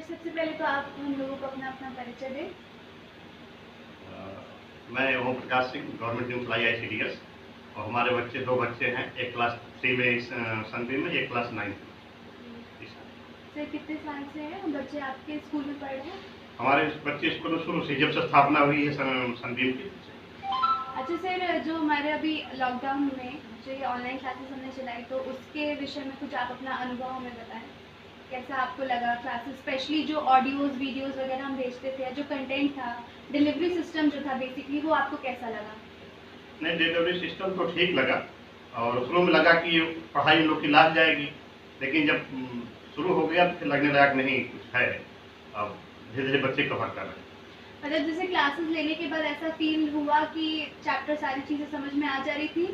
सबसे पहले तो आप हम लोगों को अपना अपना परिचय दें। मैं Om Prakash Singh, government employee ICDS, और हमारे बच्चे 2 बच्चे हैं, एक क्लास 3 में सनबीम में, एक क्लास 9 में। सर कितने साल से हैं हम बच्चे आपके स्कूल में पढ़ रहे हैं? हमारे बच्चे स्कूल शुरू से जब से स्थापना हुई है सनबीम की। अच्छा सर, जो हमारे अभी लॉकडाउन में जो ये ऑनलाइन क्लासेस हमने चलाई, तो उसके विषय में कुछ आप अपना अनुभव हमें बताएं। कैसा आपको लगा क्लासेस, स्पेशली जो ऑडियोज वीडियोस वगैरह हम भेजते थे, जो कंटेंट था, डिलीवरी सिस्टम जो था बेसिकली, वो आपको कैसा लगा? नहीं, डिलीवरी सिस्टम तो ठीक लगा, और शुरू में लगा कि पढ़ाई लोग की लाग जाएगी, लेकिन जब शुरू हो गया तो फिर लगने लगा कि नहीं कुछ है, अब धीरे धीरे बच्चे कवर कर रहे हैं। मतलब जैसे क्लासेस लेने के बाद ऐसा फील हुआ कि चैप्टर सारी चीज़ें समझ में आ जा रही थी?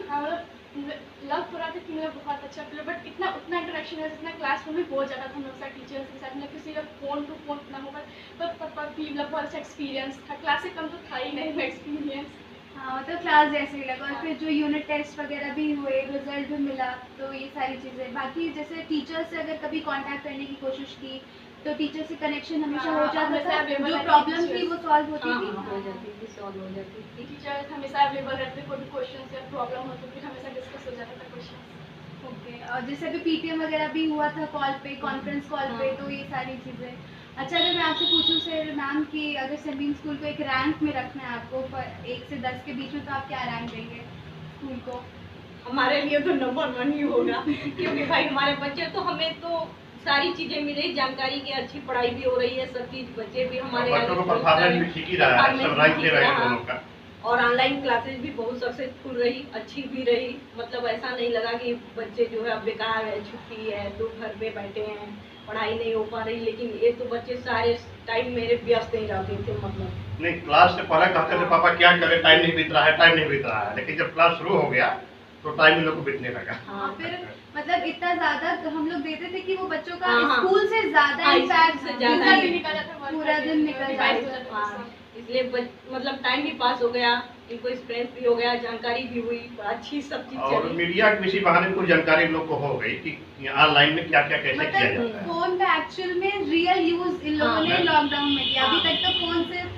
लग हो रहा था कि मतलब बहुत अच्छा फील, बट इतना उतना इंटरेक्शन है जितना क्लासरूम में हो जाता था हम लोग साथ टीचर्स के साथ, मतलब किसी का फोन टू फोन ना हो, पर फील मतलब बहुत अच्छा एक्सपीरियंस था। क्लास से कम तो था ही नहीं एक्सपीरियंस। हाँ, मतलब क्लास जैसे ही लगा। और फिर जो यूनिट टेस्ट वगैरह भी हुए, रिजल्ट भी मिला, तो ये सारी चीज़ें। बाकी जैसे टीचर से अगर कभी कांटेक्ट करने की कोशिश की तो टीचर से कनेक्शन हमेशा हो जाता था, जो प्रॉब्लम थी वो सॉल्व होती थी, हो जाती थी, सॉल्व हो जाती थी। टीचर हमेशा अवेलेबल रहते थे, कोई भी क्वेश्चन या प्रॉब्लम हो तो फिर हमेशा डिस्कस हो जाता था क्वेश्चन। ओके। और जैसे अभी PTM वगैरह भी हुआ था कॉल पे, कॉन्फ्रेंस कॉल पे, तो ये सारी चीज़ें। अच्छा, अगर मैं आपसे पूछूं सर मैम कि अगर सनबीम स्कूल को एक रैंक में रखना है आपको 1 से 10 के बीच में, तो आप क्या रैंक देंगे स्कूल को? हमारे लिए तो नंबर 1 ही होगा क्योंकि भाई हमारे बच्चे तो, हमें तो सारी चीजें मिल रही, जानकारी की अच्छी पढ़ाई भी हो रही है, सब चीज बच्चे भी हमारे बच्चों को परफॉर्मेंस भी ठीक ही रहा है, सब रैंक दे रहे हैं दोनों का। और ऑनलाइन क्लासेस भी बहुत सक्सेसफुल रही, अच्छी भी रही। मतलब ऐसा नहीं लगा कि बच्चे जो है अब बेकार है, छुट्टी है, तो घर पे बैठे हैं, पढ़ाई नहीं हो पा रही। लेकिन ये तो बच्चे सारे टाइम मेरे व्यस्त नहीं रहते थे। मतलब नहीं, क्लास से पहले कहते थे पापा क्या करे, टाइम नहीं बीत रहा है, टाइम नहीं बीत रहा है, लेकिन जब क्लास शुरू हो गया तो टाइम इन लोग को बीतने लगा। हाँ, फिर मतलब इतना ज्यादा हम लोग देते थे कि वो बच्चों का हाँ, स्कूल से ज्यादा इम्पैक्ट से ज्यादा भी निकल जाता था, पूरा दिन निकल जाता था। इसलिए मतलब टाइम भी पास हो गया, इनको एक्सपीरियंस भी हो गया, जानकारी भी हुई, अच्छी सब चीज और चली। मीडिया के इसी बहाने कुछ जानकारी लोग को हो गई कि ऑनलाइन में क्या क्या कैसे किया जाता है। फोन का एक्चुअल में रियल यूज इन लोगों ने लॉकडाउन में किया। अभी तक तो फोन सिर्फ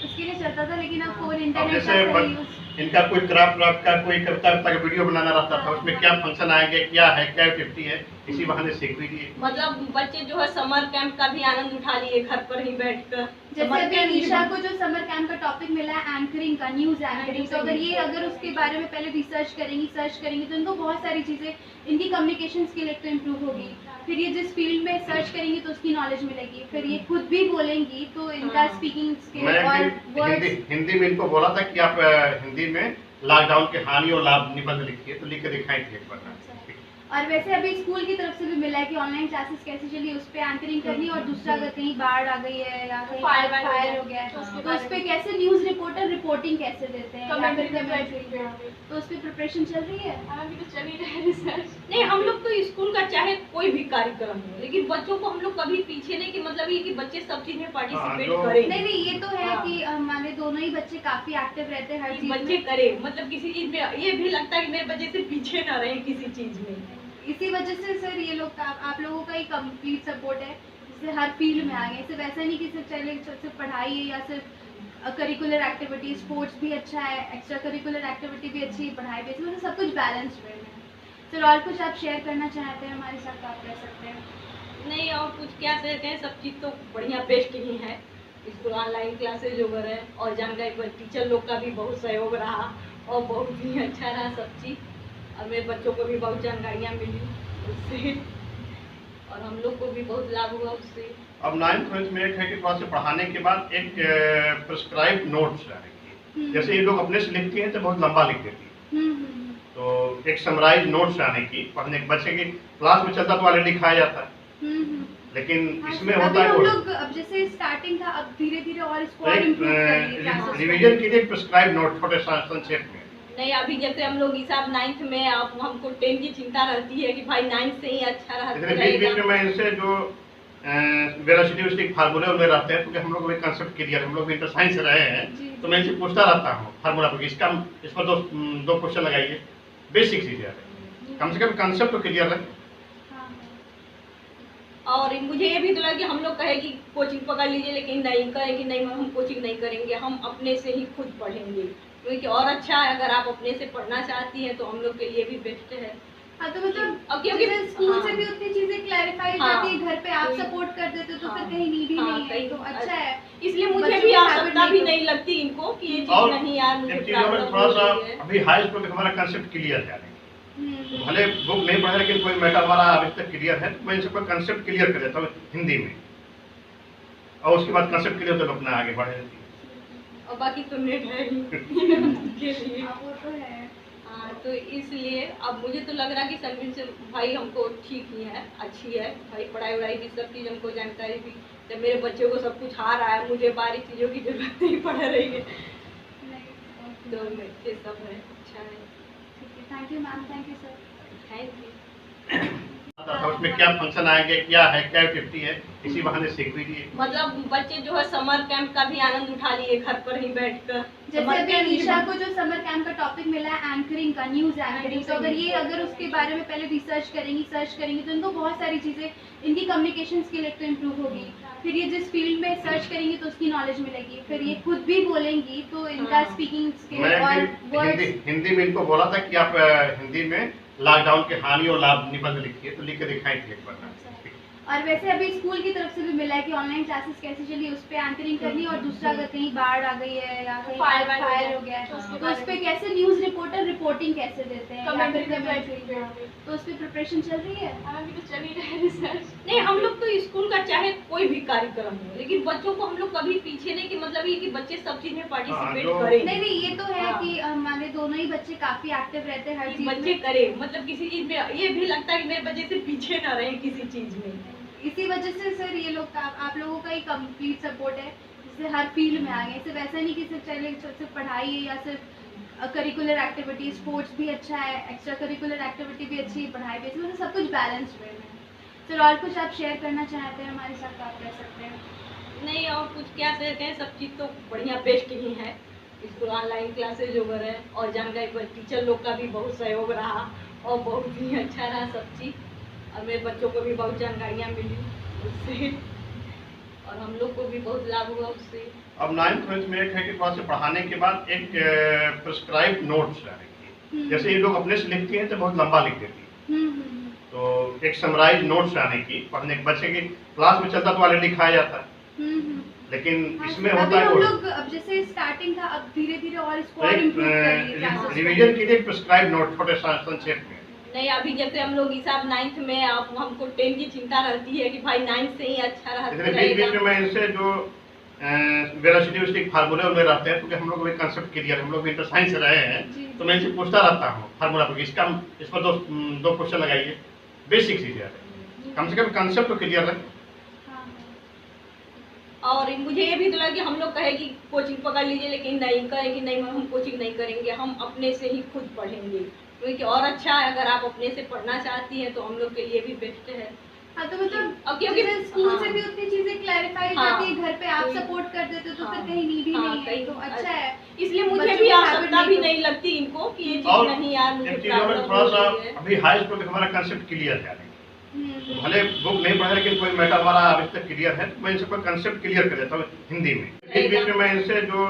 उसके लिए चलता था, लेकिन अब फोन इंटरनेट का सही यूज। इनका कोई क्राफ्ट का कोई कविता का वीडियो बनाना रहता था, उसमें क्या फंक्शन आएंगे, क्या है, क्या एक्टिविटी है, इसी बहाने सीख भी लिए। मतलब बच्चे जो है समर कैंप का भी आनंद उठा लिए घर पर ही बैठकर। जैसे अभी निशा को जो समर कैंप का टॉपिक मिला है एंकरिंग का, न्यूज एंकरिंग, तो अगर उसके बारे में पहले रिसर्च करेंगी तो इनको बहुत सारी चीजें, इनकी कम्युनिकेशन स्किल एक तो इम्प्रूव होगी। फिर ये जिस फील्ड में सर्च करेंगी तो उसकी नॉलेज मिलेगी। फिर ये खुद भी बोलेंगी तो इनका स्पीकिंग स्किल और हिंदी में इनको बोला था कि आप हिंदी में लॉकडाउन के हानि और लाभ निबंध लिखिए, तो लिख के दिखाई थी एक बार। और वैसे अभी स्कूल की तरफ से भी मिला है कि ऑनलाइन क्लासेस कैसे चली, उस पर एंकरिंग करनी, और दूसरा अगर कहीं बाढ़ आ गई है या कहीं फायर हो गया है तो उस पर कैसे न्यूज रिपोर्टर रिपोर्टिंग कैसे देते हैं, तो उस पर प्रिपरेशन चल रही है। अभी तो चल ही रहा है रिसर्च। नहीं, हम लोग तो स्कूल का चाहे कोई भी कार्यक्रम हो, लेकिन बच्चों को हम लोग कभी पीछे नहीं, कि मतलब ये कि बच्चे सब चीज में पार्टिसिपेट करें। नहीं, ये तो है कि हमारे दोनों ही बच्चे काफी एक्टिव रहते हैं हर चीज बच्चे करे, मतलब किसी चीज में ये भी लगता है कि मेरे बच्चे से पीछे ना रहे किसी चीज में। इसी वजह से सर ये लोग आप लोगों का ही कंप्लीट सपोर्ट है, जिससे हर फील्ड में आ गए। सिर्फ ऐसा नहीं कि सिर्फ पढ़ाई है या सिर्फ करिकुलर एक्टिविटी, स्पोर्ट्स भी अच्छा है, एक्स्ट्रा करिकुलर एक्टिविटी भी अच्छी है, पढ़ाई भी अच्छी, मतलब सब कुछ बैलेंस वे में है। सर और कुछ आप शेयर करना चाहते हैं हमारे साथ तो आप कह सकते हैं। नहीं, और कुछ क्या शेयर करें, सब चीज़ तो बढ़िया बेस्ट ही है। स्कूल ऑनलाइन क्लासेज हो रहे हैं और जानकारी पर टीचर लोग का भी बहुत सहयोग रहा और बहुत ही अच्छा रहा सब चीज़, और मेरे बच्चों को भी बहुत जानकारियाँ मिली उससे, और हम लोग को भी बहुत लाभ हुआ उससे। अब 9th में एक है कि थोड़ा से पढ़ाने के बाद एक प्रिस्क्राइब नोट्स आने, जैसे ये लोग अपने से लिखती हैं तो बहुत लंबा लिख देती है, तो एक समराइज नोट्स आने की, पढ़ने के बच्चे की क्लास में चलता तो ऑलरेडी लिखाया जाता है, लेकिन इसमें होता है हम लोग अब जैसे स्टार्टिंग था, अब धीरे धीरे और इसको और इम्प्रूव करेंगे रिवीजन के लिए प्रिस्क्राइब नोट छोटे संक्षेप में। नहीं, अभी जैसे हम लोग हिसाब 9th में, अब हमको 10th की चिंता रहती है कि भाई 9th से ही अच्छा रहता है। बीच में मैं इनसे जो वेलोसिटी फार्मूले उनमें रहते हैं, क्योंकि हम लोग भी कंसेप्ट क्लियर, हम लोग भी इंटर साइंस रहे हैं, तो मैं इनसे पूछता रहता हूँ फार्मूला पर, इस पर दो क्वेश्चन लगाइए, बेसिक चीजें कम से कम कंसेप्ट तो क्लियर है। और मुझे ये भी तो लगा कि हम लोग कहे कि कोचिंग पकड़ लीजिए, लेकिन नहीं कहे कि नहीं हम कोचिंग नहीं करेंगे, हम अपने से ही खुद पढ़ेंगे, क्योंकि और अच्छा है अगर आप अपने से पढ़ना चाहती हैं तो हम लोग के लिए भी बेस्ट है। हाँ, तो मतलब अब क्योंकि जैसे स्कूल हाँ, से भी उतनी चीजें क्लैरिफाई हो हाँ, जाती है, घर पे आप कोई- सपोर्ट कर देते हो तो हाँ, फिर कहीं नीड ही हाँ, नहीं है, कहीं- तो अच्छा है। इसलिए मुझे बच्चों भी को आवश्यकता habit भी नहीं नहीं लगती इनको कि ये और चीज नहीं यार मुझे इन चीज़ों में प्रॉब्लम थोड़ा हो सा रही है। अभी हाई स्कूल तक हमारा कंसेप्ट क्लियर है। तो हम्म, भले बुक नहीं पढ़ा लेकिन कोई मैटर हमारा अभी तक क्लियर है, तो मैं इन सबका कंसेप्ट क्लियर कर देता हूँ हिंदी में, और उसके बाद कंसेप्ट क्लियर तो अपना आगे बढ़ जाती है। और बाकी तो नेट है ही के लिए। हाँ, वो तो है। हाँ, तो इसलिए अब मुझे तो लग रहा है कि संगीन से भाई हमको ठीक ही है, अच्छी है भाई, पढ़ाई वढ़ाई भी सब चीज़ हमको जानकारी भी, जब मेरे बच्चों को सब कुछ आ रहा है, मुझे बारी चीज़ों की जरूरत नहीं पड़ रही है, नहीं, तो ये सब है, अच्छा है। ठीक है, thank you ma'am, thank you sir. Thank you. था उसमें क्या फंक्शन आएंगे, क्या है, क्या एक्टिविटी है, इसी बहाने सीख भी लिए। मतलब बच्चे जो है समर कैंप का भी आनंद उठा लिए घर पर ही बैठकर। जैसे समर अभी कैंप भी ईशा को जो समर कैंप का टॉपिक मिला है एंकरिंग का, न्यूज एंकरिंग, तो अगर उसके बारे में पहले रिसर्च करेंगी तो इनको बहुत सारी चीजें, इनकी कम्युनिकेशन स्किल एक तो इम्प्रूव होगी, फिर ये जिस फील्ड में सर्च करेंगी तो उसकी नॉलेज मिलेगी, फिर ये खुद भी बोलेंगी तो इनका हाँ। स्पीकिंग स्किल मैं और एक दिन वर्ड्स। हिंदी में इनको बोला था कि आप हिंदी में लॉकडाउन के हानि और लाभ निबंध लिखिए, तो लिख के दिखाई थी एक बार। और वैसे अभी स्कूल की तरफ से भी मिला है कि ऑनलाइन क्लासेस कैसे चली, उस पे एंकरिंग करनी, और दूसरा अगर कहीं बाढ़ आ गई है या कहीं फायर हो गया है तो उस पे कैसे न्यूज रिपोर्टर रिपोर्टिंग कैसे देते हैं, या फिर commentary, तो उस पे प्रिपरेशन चल रही है। अभी तो चल ही रहा है रिसर्च। नहीं, हम लोग तो स्कूल का चाहे कोई भी कार्यक्रम हो, लेकिन बच्चों को हम लोग कभी पीछे नहीं, कि मतलब ये कि बच्चे सब चीज में पार्टिसिपेट जो- करें। नहीं, ये तो है हाँ। कि हमारे दोनों ही बच्चे काफी एक्टिव रहते हैं हर कि चीज बच्चे में। करें, मतलब किसी चीज में ये भी लगता है कि मेरे बच्चे से पीछे ना रहे किसी चीज में। इसी वजह से सर ये लोग आप लोगों का ही कंप्लीट सपोर्ट है, जिससे हर फील्ड में आ गए, सिर्फ ऐसा नहीं कि सिर्फ पढ़ाई है या सिर्फ करिकुलर एक्टिविटी, स्पोर्ट्स भी अच्छा है, एक्स्ट्रा करिकुलर एक्टिविटी भी अच्छी है, पढ़ाई भी अच्छी, मतलब सब कुछ बैलेंस वे में। सर और कुछ आप शेयर करना चाहते हैं हमारे साथ तो आप कर सकते हैं। नहीं, और कुछ क्या शेयर करें, सब चीज़ तो बढ़िया बेस्ट ही है। स्कूल ऑनलाइन क्लासेज हो रहे हैं और जानकारी पर टीचर लोग का भी बहुत सहयोग रहा और बहुत ही अच्छा रहा सब चीज़, और मेरे बच्चों को भी बहुत जानकारियाँ मिली उससे, और हम लोग को भी बहुत लाभ हुआ उससे। अब 9th में एक है कि थोड़ा सा पढ़ाने के बाद एक प्रिस्क्राइब नोट्स आने की, जैसे ये लोग अपने से लिखती हैं तो बहुत लंबा लिख देती है, तो एक समराइज नोट्स आने की, पढ़ने के बच्चे की क्लास में चलता तो वाले लिखाया जाता है, लेकिन इसमें अभी होता है हम वो- लोग अब जैसे स्टार्टिंग था, अब धीरे धीरे और इसको तो और एक इम्प्रूव करेंगे क्लासेस को। रिवीजन के लिए एक प्रिस्क्राइब नोट छोटे संक्षेप में। नहीं, अभी जैसे हम लोग हिसाब 9th में, अब हमको 10 की चिंता रहती है कि भाई 9th से ही अच्छा इसलिए बीच बीच में मैं इनसे जो वेलोसिटी फार्मूले उनमें रहते हैं, क्योंकि हम लोग भी कंसेप्ट क्लियर, हम लोग भी इंटर साइंस से रहे जी। हैं, तो मैं इनसे पूछता रहता हूँ फार्मूला पर, इसका इस पर दो क्वेश्चन लगाइए, बेसिक चीजें है, कम से कम कंसेप्ट तो क्लियर है। हाँ, और मुझे ये भी तो लगा कि हम लोग कहे कि कोचिंग पकड़ लीजिए, लेकिन नहीं कहे कि नहीं हम कोचिंग नहीं करेंगे, हम अपने से ही खुद पढ़ेंगे, क्योंकि और अच्छा है अगर आप अपने से पढ़ना चाहती हैं तो हम लोग के लिए भी बेस्ट है। हाँ, तो मतलब अब क्योंकि जैसे स्कूल हाँ, से भी उतनी चीजें क्लैरिफाई हो हाँ, जाती है, घर पे आप कोई- सपोर्ट कर देते हो तो हाँ, फिर कहीं नीड ही हाँ, नहीं है, कहीं- तो अच्छा है। इसलिए मुझे बच्चों भी को आवश्यकता habit भी नहीं नहीं लगती इनको कि ये और चीज नहीं यार मुझे इन चीजों में प्रॉब्लम थोड़ा हो सा रही है। अभी हाई स्कूल तक हमारा कंसेप्ट क्लियर है, हम्म, भले बुक नहीं पढ़ा लेकिन कोई मैटर हमारा अभी तक क्लियर है, तो मैं इन सबका कंसेप्ट क्लियर कर देता हूँ हिंदी में। बीच बीच में मैं इनसे जो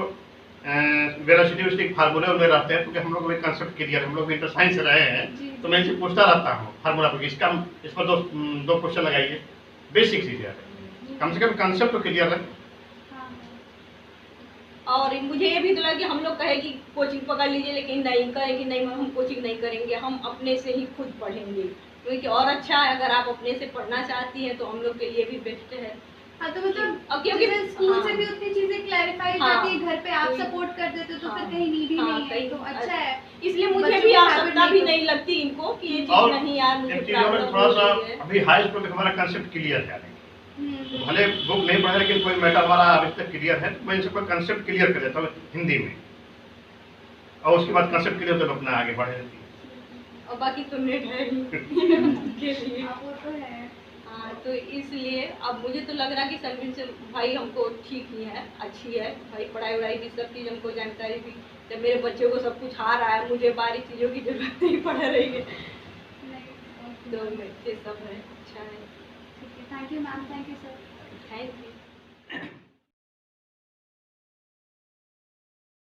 वेलोसिटी फार्मूले उनमें रहते हैं, क्योंकि हम लोग भी कंसेप्ट क्लियर, हम लोग भी इंटर साइंस से रहे हैं, जी। तो मैं इनसे पूछता रहता हूँ फार्मूला पर, इसका इस पर दो क्वेश्चन लगाइए, बेसिक चीजें है, कम से कम कंसेप्ट तो क्लियर है। हाँ, और मुझे ये भी तो लगा कि हम लोग कहे कि कोचिंग पकड़ लीजिए, लेकिन नहीं कहे कि नहीं हम कोचिंग नहीं करेंगे, हम अपने से ही खुद पढ़ेंगे, क्योंकि और अच्छा है अगर आप अपने से पढ़ना चाहती हैं तो हम लोग के लिए भी बेस्ट है। हाँ, तो मतलब अब क्योंकि जैसे स्कूल हाँ, से भी उतनी चीजें क्लैरिफाई हो हाँ, जाती है, घर पे आप कोई- सपोर्ट कर देते हो तो फिर हाँ, कहीं नीड ही हाँ, नहीं है, कहीं- तो अच्छा है। इसलिए मुझे बच्चों भी को आवश्यकता habit भी नहीं नहीं लगती इनको कि ये और चीज नहीं यार मुझे इन चीजों में प्रॉब्लम थोड़ा हो सा रही है। अभी हाई स्कूल तक हमारा कंसेप्ट क्लियर है, हम्म, तो भले बुक नहीं पढ़ा लेकिन कोई मैटर हमारा अभी तक क्लियर है, तो मैं इन सबका कंसेप्ट क्लियर कर देता हूँ हिंदी में, और उसके बाद कंसेप्ट क्लियर तो अपना आगे बढ़ जाती है। और बाकी तो नेट है ही के लिए। हाँ, वो तो है। हाँ, तो इसलिए अब मुझे तो लग रहा है कि संगीन से भाई हमको ठीक ही है, अच्छी है भाई, पढ़ाई वढ़ाई भी सब चीज़ हमको जानकारी भी, जब मेरे बच्चों को सब कुछ आ रहा है, मुझे बारी चीज़ों की जरूरत नहीं पड़ रही है, नहीं, तो ये सब है, अच्छा है। ठीक है, thank you ma'am, thank you sir. Thank you.